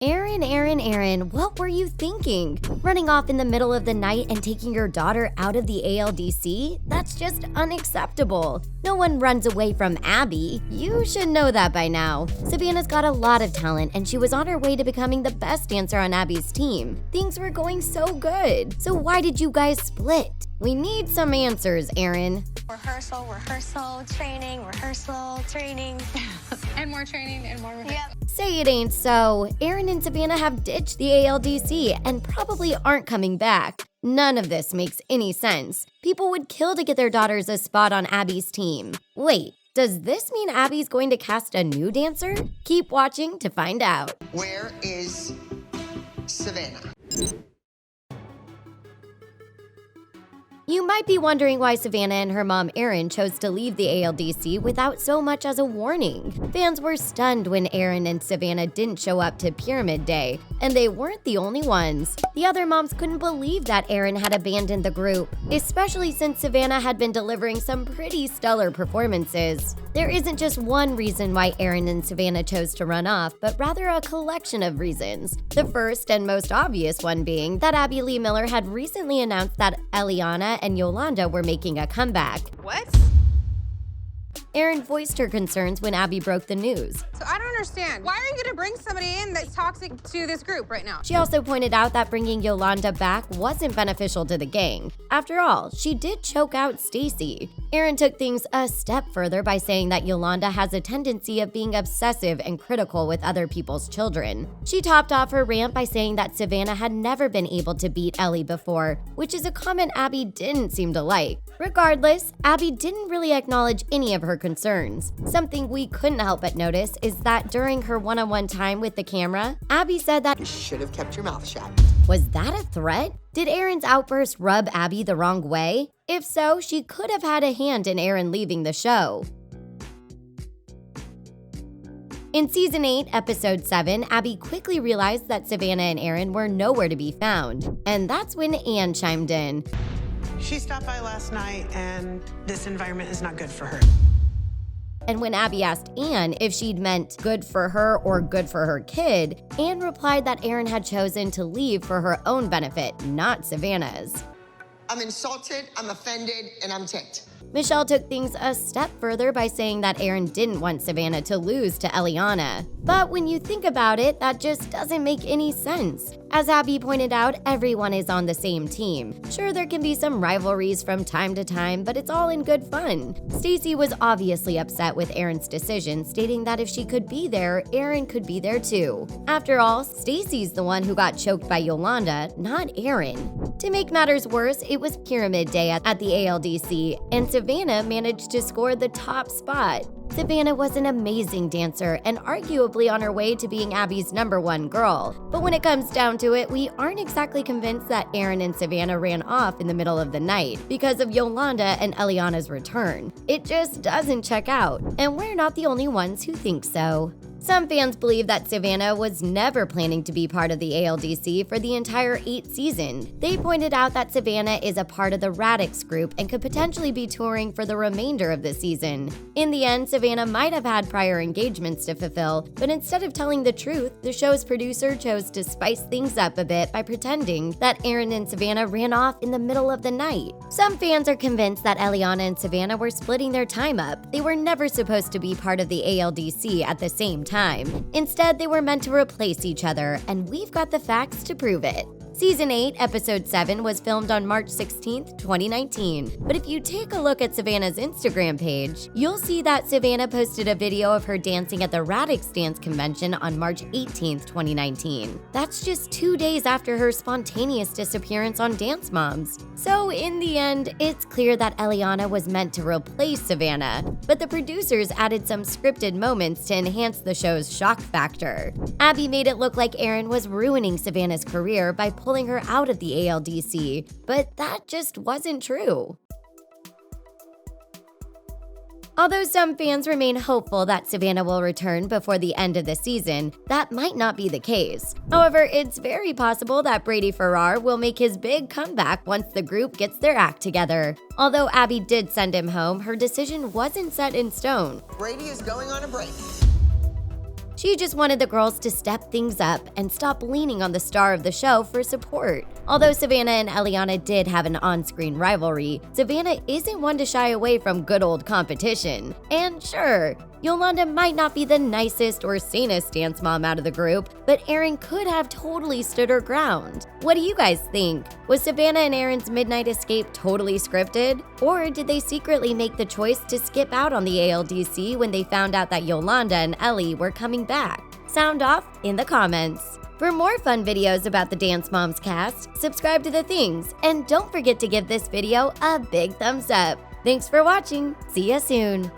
Erin, what were you thinking? Running off in the middle of the night and taking your daughter out of the ALDC? That's just unacceptable. No one runs away from Abby. You should know that by now. Savannah's got a lot of talent and she was on her way to becoming the best dancer on Abby's team. Things were going so good. So why did you guys split? We need some answers, Erin. Rehearsal, training, and more training and more rehearsal. Yep. Say it ain't so. Erin and Savannah have ditched the ALDC and probably aren't coming back. None of this makes any sense. People would kill to get their daughters a spot on Abby's team. Wait, does this mean Abby's going to cast a new dancer? Keep watching to find out. Where is Savannah? You might be wondering why Savannah and her mom Erin chose to leave the ALDC without so much as a warning. Fans were stunned when Erin and Savannah didn't show up to Pyramid Day, and they weren't the only ones. The other moms couldn't believe that Erin had abandoned the group, especially since Savannah had been delivering some pretty stellar performances. There isn't just one reason why Erin and Savannah chose to run off, but rather a collection of reasons. The first and most obvious one being that Abby Lee Miller had recently announced that Elliana and Yolanda were making a comeback. What? Erin voiced her concerns when Abby broke the news. So I don't understand. Why are you gonna bring somebody in that's toxic to this group right now? She also pointed out that bringing Yolanda back wasn't beneficial to the gang. After all, she did choke out Stacy. Erin took things a step further by saying that Yolanda has a tendency of being obsessive and critical with other people's children. She topped off her rant by saying that Savannah had never been able to beat Ellie before, which is a comment Abby didn't seem to like. Regardless, Abby didn't really acknowledge any of her concerns. Something we couldn't help but notice is that during her one-on-one time with the camera, Abby said that You should have kept your mouth shut. Was that a threat? Did Erin's outburst rub Abby the wrong way? If so, she could have had a hand in Erin leaving the show. In Season 8, Episode 7, Abby quickly realized that Savannah and Erin were nowhere to be found. And that's when Anne chimed in. She stopped by last night, and this environment is not good for her. And when Abby asked Anne if she'd meant good for her or good for her kid, Anne replied that Erin had chosen to leave for her own benefit, not Savannah's. I'm insulted, I'm offended, and I'm ticked. Michelle took things a step further by saying that Erin didn't want Savannah to lose to Elliana. But when you think about it, that just doesn't make any sense. As Abby pointed out, everyone is on the same team. Sure, there can be some rivalries from time to time, but it's all in good fun. Stacy was obviously upset with Erin's decision, stating that if she could be there, Erin could be there too. After all, Stacy's the one who got choked by Yolanda, not Erin. To make matters worse, it was Pyramid Day at the ALDC, and Savannah managed to score the top spot. Savannah was an amazing dancer and arguably on her way to being Abby's #1 girl. But when it comes down to it, we aren't exactly convinced that Erin and Savannah ran off in the middle of the night because of Yolanda and Elliana's return. It just doesn't check out, and we're not the only ones who think so. Some fans believe that Savannah was never planning to be part of the ALDC for the entire 8th season. They pointed out that Savannah is a part of the Radix group and could potentially be touring for the remainder of the season. In the end, Savannah might have had prior engagements to fulfill, but instead of telling the truth, the show's producer chose to spice things up a bit by pretending that Erin and Savannah ran off in the middle of the night. Some fans are convinced that Elliana and Savannah were splitting their time up. They were never supposed to be part of the ALDC at the same time. Instead, they were meant to replace each other, and we've got the facts to prove it. Season 8, Episode 7 was filmed on March 16th, 2019. But if you take a look at Savannah's Instagram page, you'll see that Savannah posted a video of her dancing at the Radix Dance Convention on March 18th, 2019. That's just 2 days after her spontaneous disappearance on Dance Moms. So in the end, it's clear that Elliana was meant to replace Savannah, but the producers added some scripted moments to enhance the show's shock factor. Abby made it look like Erin was ruining Savannah's career by pulling her out of the ALDC, but that just wasn't true. Although some fans remain hopeful that Savannah will return before the end of the season, that might not be the case. However, it's very possible that Brady Farrar will make his big comeback once the group gets their act together. Although Abby did send him home, her decision wasn't set in stone. Brady is going on a break. She just wanted the girls to step things up and stop leaning on the star of the show for support. Although Savannah and Elliana did have an on-screen rivalry, Savannah isn't one to shy away from good old competition. And sure, Yolanda might not be the nicest or sanest dance mom out of the group, but Erin could have totally stood her ground. What do you guys think? Was Savannah and Erin's midnight escape totally scripted? Or did they secretly make the choice to skip out on the ALDC when they found out that Yolanda and Ellie were coming back? Sound off in the comments. For more fun videos about the Dance Moms cast, subscribe to The Things, and don't forget to give this video a big thumbs up. Thanks for watching. See ya soon.